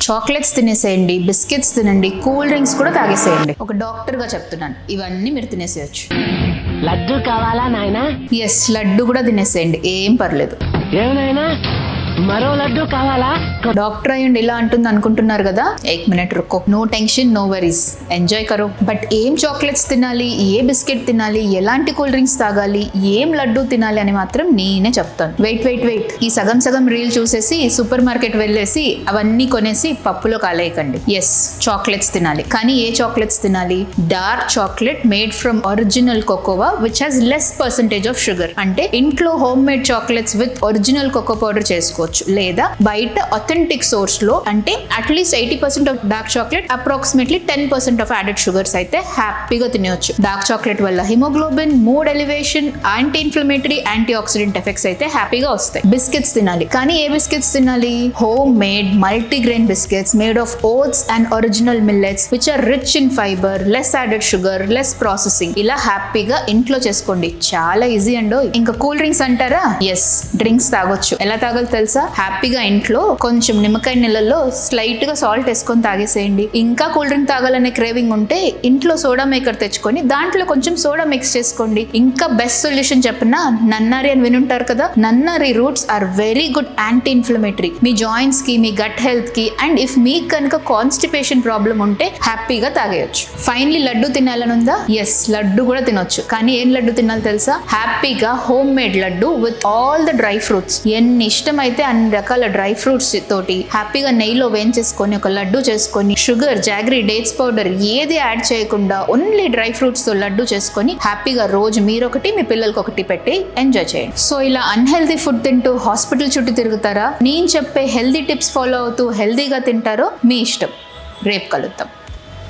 Chocolates తినేసేయండి, biscuits తినండి, cool drinks కూడా తాగేసేయండి. ఒక డాక్టర్ గా చెప్తున్నాను, ఇవన్నీ మీరు తినేసేయచ్చు. లడ్డు కావాలా నాయనా? ఎస్, లడ్డు కూడా తినేసేయండి, ఏం పర్లేదు. ఏమైనా మరో లడ్డు కావాలా? డాక్టర్ అయ్యండి ఇలా అంటుంది అనుకుంటున్నారు కదా, 1 మినిట్ రుక్కో. No tension, no worries, enjoy కరో. బట్ ఏం చాక్లెట్స్ తినాలి, ఏ బిస్కెట్ తినాలి, ఎలాంటి కూల్ డ్రింక్స్ తాగాలి, ఏం లడ్డు తినాలి అని మాత్రం నేనే చెప్తాను. వెయిట్, ఈ సగం రీల్ చూసేసి సూపర్ మార్కెట్ వెళ్ళేసి అవన్నీ కొనేసి పప్పులో కాలేయకండి. ఎస్, చాక్లెట్స్ తినాలి, కానీ ఏ చాక్లెట్స్ తినాలి? Dark chocolate made from original cocoa which has less percentage of sugar. అంటే ఇంట్లో home made chocolates with original cocoa powder చేసుకోవచ్చు, లేదా బయట అథెంటిక్ సోర్స్ లో అంటే at least 80% of dark chocolate, approximately 10% of added sugars అయితే హ్యాపీగా తినవచ్చు. డార్క్ చాక్లెట్ వల్ల haemoglobin, mood elevation, anti inflammatory, antioxidant effects అయితే హ్యాపీగా వస్తాయి. బిస్కెట్స్ తినాలి, కానీ ఏ బిస్కెట్స్ తినాలి? Home made multigrain biscuits made of oats and original millets which are rich in fibre, less added sugar, less processing. ఇలా హ్యాపీగా ఇంట్లో చేసుకోండి, చాలా ఈజీ అండో. ఇంకా కూల్ డ్రింక్స్ అంటారా? ఎస్, డ్రింక్స్ తాగొచ్చు. ఎలా తాగాలి తెలుసా? హ్యాపీగా ఇంట్లో కొంచెం నిమ్మకాయ నీళ్ళలో స్లైట్ గా సాల్ట్ వేసుకొని తాగేసేయండి. ఇంకా కూల్ డ్రింక్ తాగాలనే క్రేవింగ్ ఉంటే ఇంట్లో సోడా మేకర్ తెచ్చుకొని దాంట్లో కొంచెం సోడా మిక్స్ చేసుకోండి. ఇంకా బెస్ట్ సొల్యూషన్ చెప్పిన నన్నారి అని వినుంటారు కదా. నన్నారి roots are very good anti inflammatory, మీ జాయింట్స్ కి, మీ గట్ హెల్త్ కి. అండ్ ఇఫ్ మీకు కనుక కాన్స్టిపేషన్ ప్రాబ్లం ఉంటే హ్యాపీగా తాగేయచ్చు. ఫైనలీ లడ్డు తినాలని ఉందా? ఎస్, లడ్డు కూడా తినొచ్చు, కానీ ఏం లడ్డు తినాలి తెలుసా? హ్యాపీగా home made laddu with all the dry fruits. ఎన్ని ఇష్టమైతే అన్ని రకాల డ్రై ఫ్రూట్స్ తోటి హ్యాపీగా నెయ్యిలో వేయించేసుకొని ఒక లడ్డు చేసుకొని, షుగర్, జాగరీ, డేట్స్ పౌడర్ ఏది యాడ్ చేయకుండా ఓన్లీ డ్రై ఫ్రూట్స్ తో లడ్డు చేసుకొని హ్యాపీగా రోజు మీరొకటి, మీ పిల్లలకి ఒకటి పెట్టి ఎంజాయ్ చేయండి. సో ఇలా అన్హెల్దీ ఫుడ్ తింటూ హాస్పిటల్ చుట్టూ తిరుగుతారా? నేను చెప్పే హెల్దీ టిప్స్ ఫాలో అవుతూ హెల్దీగా తింటారో మీ ఇష్టం. రేపు కలుద్దాం.